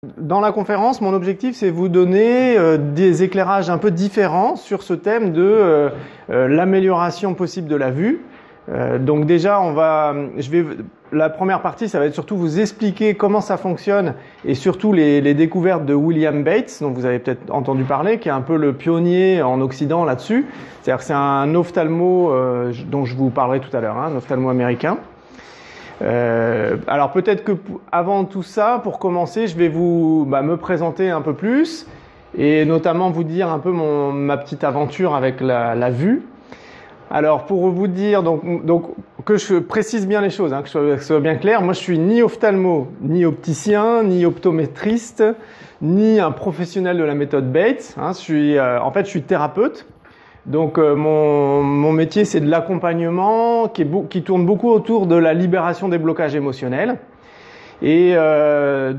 Dans la conférence, mon objectif, c'est vous donner des éclairages un peu différents sur ce thème de l'amélioration possible de la vue. Donc déjà, la première partie, ça va être surtout vous expliquer comment ça fonctionne et surtout les découvertes de William Bates, dont vous avez peut-être entendu parler, qui est un peu le pionnier en Occident là-dessus. C'est-à-dire que c'est un ophtalmo dont je vous parlerai tout à l'heure, un ophtalmo américain. Alors peut-être que avant tout ça, pour commencer, je vais me présenter un peu plus et notamment vous dire un peu ma petite aventure avec la vue. Alors pour vous dire, donc que je précise bien les choses, que ce soit bien clair, moi je suis ni ophtalmo, ni opticien, ni optométriste, ni un professionnel de la méthode Bates. En fait je suis thérapeute. Donc mon métier c'est de l'accompagnement qui tourne beaucoup autour de la libération des blocages émotionnels. Et je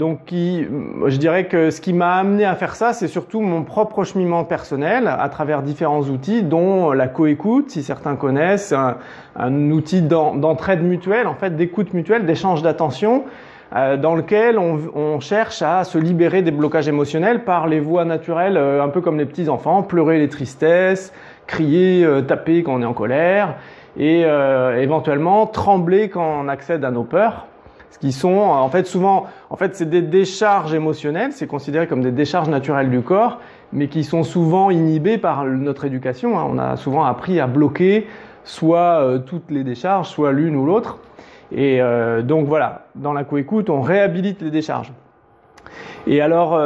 dirais que ce qui m'a amené à faire ça, c'est surtout mon propre cheminement personnel à travers différents outils, dont la coécoute, si certains connaissent, un outil d'entraide mutuelle, en fait d'écoute mutuelle, d'échange d'attention, dans lequel on cherche à se libérer des blocages émotionnels par les voies naturelles, un peu comme les petits enfants, pleurer les tristesses, crier, taper quand on est en colère, et éventuellement trembler quand on accède à nos peurs. Ce qui sont en fait c'est des décharges émotionnelles, c'est considéré comme des décharges naturelles du corps, mais qui sont souvent inhibées par notre éducation. On a souvent appris à bloquer soit toutes les décharges, soit l'une ou l'autre. Et donc voilà, dans la coécoute, on réhabilite les décharges. Et alors,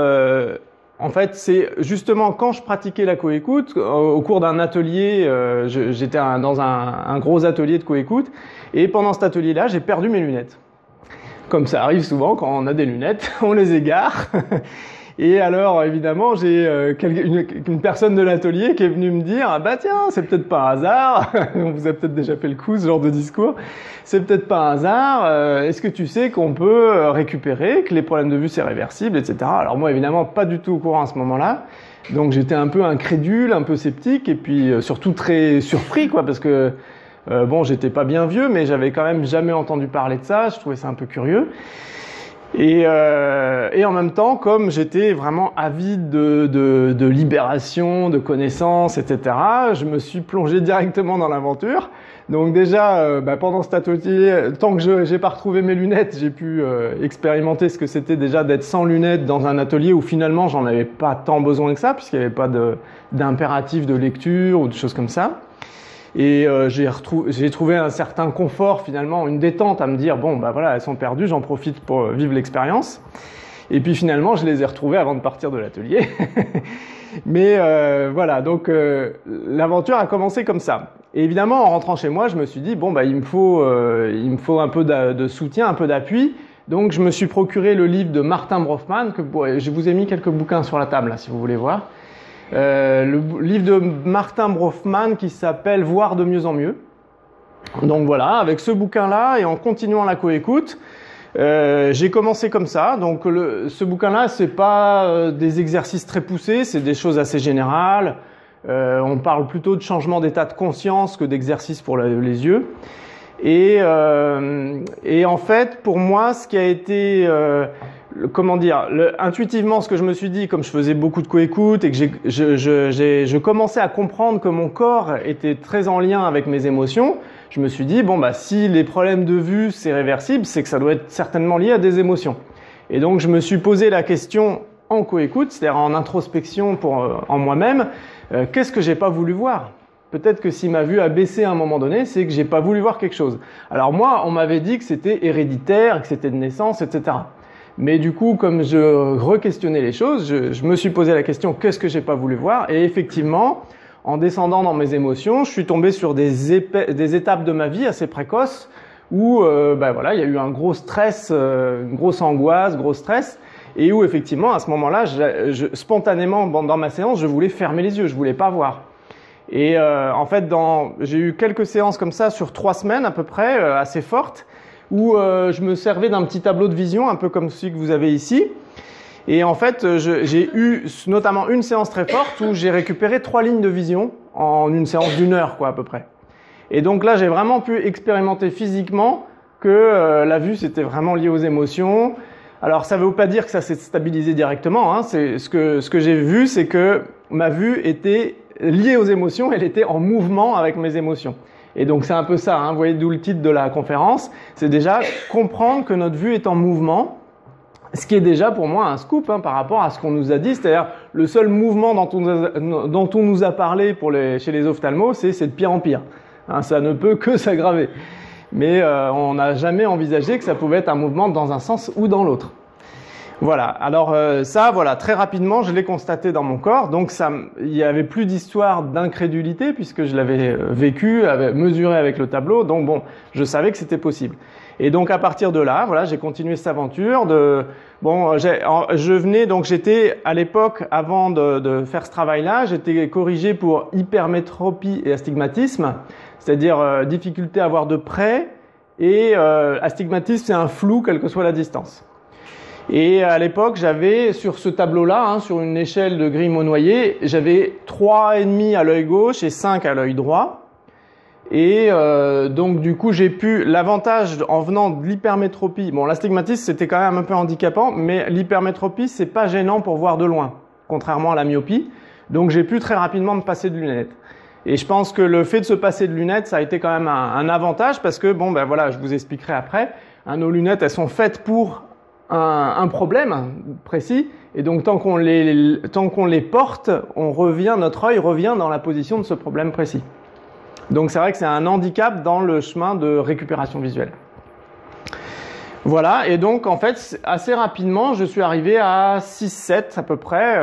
en fait, c'est justement quand je pratiquais la coécoute, au cours d'un atelier, j'étais dans un gros atelier de coécoute, et pendant cet atelier-là, j'ai perdu mes lunettes. Comme ça arrive souvent quand on a des lunettes, on les égare. Et alors, évidemment, j'ai une personne de l'atelier qui est venue me dire « Ah bah tiens, c'est peut-être pas un hasard, on vous a peut-être déjà fait le coup, ce genre de discours, c'est peut-être pas un hasard, est-ce que tu sais qu'on peut récupérer, que les problèmes de vue c'est réversible, etc. » Alors moi, évidemment, pas du tout au courant à ce moment-là. Donc j'étais un peu incrédule, un peu sceptique, et puis surtout très surpris, quoi, parce que j'étais pas bien vieux, mais j'avais quand même jamais entendu parler de ça, je trouvais ça un peu curieux. Et en même temps, comme j'étais vraiment avide de libération, de connaissances, etc., je me suis plongé directement dans l'aventure. Donc déjà, pendant cet atelier, tant que j'ai pas retrouvé mes lunettes, j'ai pu expérimenter ce que c'était déjà d'être sans lunettes dans un atelier où finalement j'en avais pas tant besoin que ça, puisqu'il n'y avait pas d'impératif de lecture ou de choses comme ça. Et j'ai trouvé un certain confort finalement, une détente à me dire bon bah voilà, elles sont perdues, j'en profite pour vivre l'expérience. Et puis finalement, je les ai retrouvées avant de partir de l'atelier. Mais voilà, donc l'aventure a commencé comme ça. Et évidemment, en rentrant chez moi, je me suis dit bon bah il me faut un peu de soutien, un peu d'appui. Donc je me suis procuré le livre de Martin Brofman je vous ai mis quelques bouquins sur la table là, si vous voulez voir. Le livre de Martin Brofman qui s'appelle « Voir de mieux en mieux ». Donc voilà, avec ce bouquin-là et en continuant la coécoute, j'ai commencé comme ça. Donc ce bouquin-là, c'est pas des exercices très poussés, c'est des choses assez générales. On parle plutôt de changement d'état de conscience que d'exercices pour les yeux. Et en fait, pour moi, ce qui a été intuitivement, ce que je me suis dit, comme je faisais beaucoup de coécoute et que je commençais à comprendre que mon corps était très en lien avec mes émotions, je me suis dit, bon, bah, si les problèmes de vue, c'est réversible, c'est que ça doit être certainement lié à des émotions. Et donc, je me suis posé la question en coécoute, c'est-à-dire en introspection en moi-même, qu'est-ce que j'ai pas voulu voir? Peut-être que si ma vue a baissé à un moment donné, c'est que j'ai pas voulu voir quelque chose. Alors moi, on m'avait dit que c'était héréditaire, que c'était de naissance, etc. Mais du coup, comme je re-questionnais les choses, je me suis posé la question qu'est-ce que j'ai pas voulu voir? Et effectivement, en descendant dans mes émotions, je suis tombé sur des étapes de ma vie assez précoces où il y a eu un gros stress, une grosse angoisse, gros stress, et où effectivement, à ce moment-là, spontanément, dans ma séance, je voulais fermer les yeux, je voulais pas voir. Et en fait, j'ai eu quelques séances comme ça sur 3 semaines à peu près, assez fortes, où je me servais d'un petit tableau de vision, un peu comme celui que vous avez ici. Et en fait, j'ai eu notamment une séance très forte où j'ai récupéré 3 lignes de vision en une séance d'1 heure, quoi, à peu près. Et donc là, j'ai vraiment pu expérimenter physiquement que la vue, c'était vraiment lié aux émotions, Alors ça ne veut pas dire que ça s'est stabilisé directement, hein. Ce que j'ai vu, c'est que ma vue était liée aux émotions, elle était en mouvement avec mes émotions. Et donc c'est un peu ça, hein. Vous voyez d'où le titre de la conférence, c'est déjà comprendre que notre vue est en mouvement, ce qui est déjà pour moi un scoop, hein, par rapport à ce qu'on nous a dit, c'est-à-dire le seul mouvement dont on nous a parlé chez les ophtalmos, c'est de pire en pire, hein, ça ne peut que s'aggraver. Mais on n'a jamais envisagé que ça pouvait être un mouvement dans un sens ou dans l'autre. Voilà, alors ça, voilà, très rapidement, je l'ai constaté dans mon corps, donc il n'y avait plus d'histoire d'incrédulité puisque je l'avais vécu, mesuré avec le tableau, donc bon, je savais que c'était possible. Et donc à partir de là, voilà, j'ai continué cette aventure. J'étais à l'époque, avant de faire ce travail-là, j'étais corrigé pour hypermétropie et astigmatisme, c'est-à-dire difficulté à voir de près, et astigmatisme, c'est un flou quelle que soit la distance. Et à l'époque, j'avais sur ce tableau-là, hein, sur une échelle de Grimaud-Noyer, j'avais 3,5 à l'œil gauche et 5 à l'œil droit. Et donc du coup, j'ai pu, l'avantage en venant de l'hypermétropie, bon, l'astigmatisme c'était quand même un peu handicapant, mais l'hypermétropie c'est pas gênant pour voir de loin, contrairement à la myopie. Donc j'ai pu très rapidement me passer de lunettes. Et je pense que le fait de se passer de lunettes, ça a été quand même un avantage parce que, bon, ben voilà, je vous expliquerai après, hein, nos lunettes, elles sont faites pour un problème précis, et donc tant qu'on les porte, notre œil revient dans la position de ce problème précis. Donc c'est vrai que c'est un handicap dans le chemin de récupération visuelle. Voilà, et donc en fait, assez rapidement, je suis arrivé à 6-7 à peu près,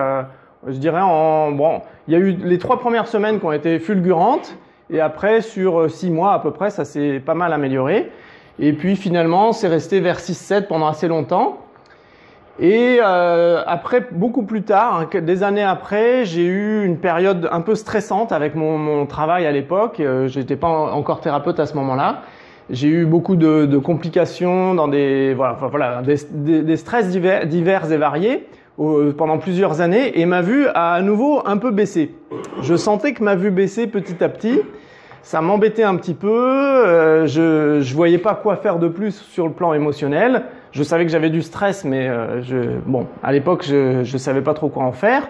je dirais bon, il y a eu les 3 premières semaines qui ont été fulgurantes, et après sur 6 mois à peu près, ça s'est pas mal amélioré. Et puis finalement, c'est resté vers 6-7 pendant assez longtemps. Et après, beaucoup plus tard, hein, des années après, j'ai eu une période un peu stressante avec mon travail à l'époque. J'étais pas encore thérapeute à ce moment-là. J'ai eu beaucoup de complications dans des stress divers et variés pendant plusieurs années. Et ma vue a à nouveau un peu baissé. Je sentais que ma vue baissait petit à petit. Ça m'embêtait un petit peu, je voyais pas quoi faire de plus sur le plan émotionnel. Je savais que j'avais du stress, mais à l'époque, je savais pas trop quoi en faire.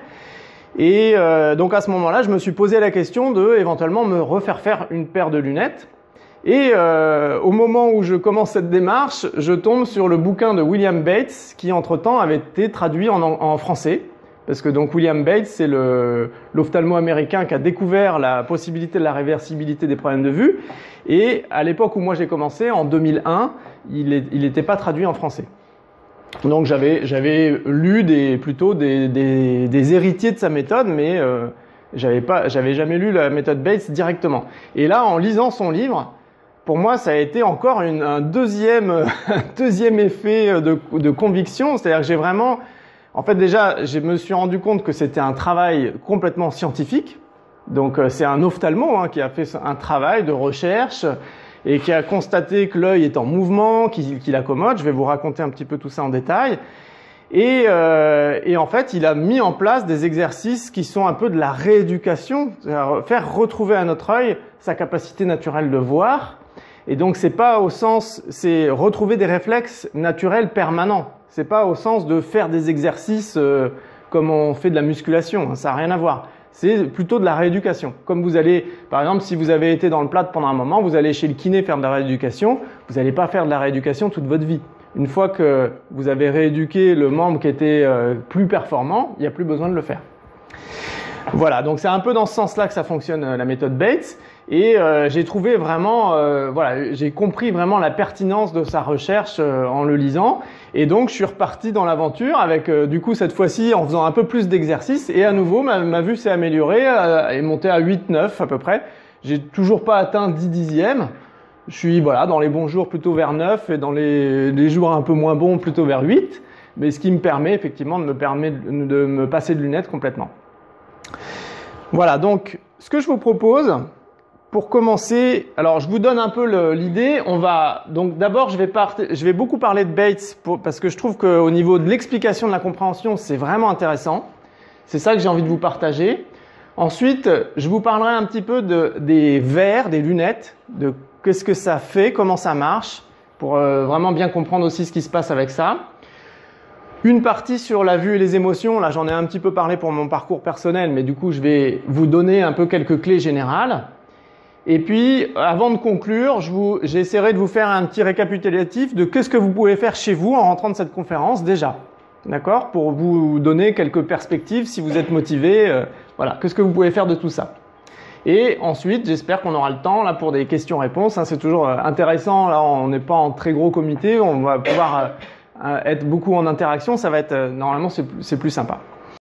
Et donc à ce moment-là, je me suis posé la question de éventuellement me refaire faire une paire de lunettes. Et au moment où je commence cette démarche, je tombe sur le bouquin de William Bates, qui entre-temps avait été traduit en français. Parce que donc William Bates, c'est l'ophtalmo américain qui a découvert la possibilité de la réversibilité des problèmes de vue. Et à l'époque où moi j'ai commencé, en 2001, il n'était pas traduit en français. Donc j'avais lu plutôt des héritiers de sa méthode, mais j'avais jamais lu la méthode Bates directement. Et là, en lisant son livre, pour moi, ça a été encore un deuxième effet de conviction. C'est-à-dire que j'ai vraiment... En fait, déjà, je me suis rendu compte que c'était un travail complètement scientifique. Donc, c'est un ophtalmo qui a fait un travail de recherche et qui a constaté que l'œil est en mouvement, qu'il accommode. Je vais vous raconter un petit peu tout ça en détail. Et en fait, il a mis en place des exercices qui sont un peu de la rééducation, c'est-à-dire faire retrouver à notre œil sa capacité naturelle de voir. Et donc, c'est retrouver des réflexes naturels permanents. C'est pas au sens de faire des exercices comme on fait de la musculation, hein, ça n'a rien à voir. C'est plutôt de la rééducation. Comme vous allez, par exemple, si vous avez été dans le plâtre pendant un moment, vous allez chez le kiné faire de la rééducation, vous n'allez pas faire de la rééducation toute votre vie. Une fois que vous avez rééduqué le membre qui était plus performant, il n'y a plus besoin de le faire. Voilà, donc c'est un peu dans ce sens-là que ça fonctionne la méthode Bates. Et j'ai trouvé vraiment, j'ai compris vraiment la pertinence de sa recherche en le lisant. Et donc je suis reparti dans l'aventure avec, du coup cette fois-ci en faisant un peu plus d'exercices. Et à nouveau, ma vue s'est améliorée, est montée à 8-9 à peu près. J'ai toujours pas atteint 10 dixièmes. Je suis dans les bons jours plutôt vers 9 et dans les jours un peu moins bons plutôt vers 8. Mais ce qui me permet effectivement de me passer de lunettes complètement. Voilà, donc ce que je vous propose... Pour commencer, alors je vous donne un peu l'idée. Donc d'abord, je vais beaucoup parler de Bates parce que je trouve qu'au niveau de l'explication de la compréhension, c'est vraiment intéressant. C'est ça que j'ai envie de vous partager. Ensuite, je vous parlerai un petit peu des verres, des lunettes, de qu'est-ce que ça fait, comment ça marche, pour vraiment bien comprendre aussi ce qui se passe avec ça. Une partie sur la vue et les émotions. Là, j'en ai un petit peu parlé pour mon parcours personnel, mais du coup, je vais vous donner un peu quelques clés générales. Et puis, avant de conclure, j'essaierai de vous faire un petit récapitulatif de qu'est-ce que vous pouvez faire chez vous en rentrant de cette conférence déjà. D'accord? Pour vous donner quelques perspectives si vous êtes motivé. Voilà, qu'est-ce que vous pouvez faire de tout ça? Et ensuite, j'espère qu'on aura le temps là pour des questions-réponses. Hein, c'est toujours intéressant. Là, on n'est pas en très gros comité. On va pouvoir être beaucoup en interaction. Ça va être normalement c'est plus sympa.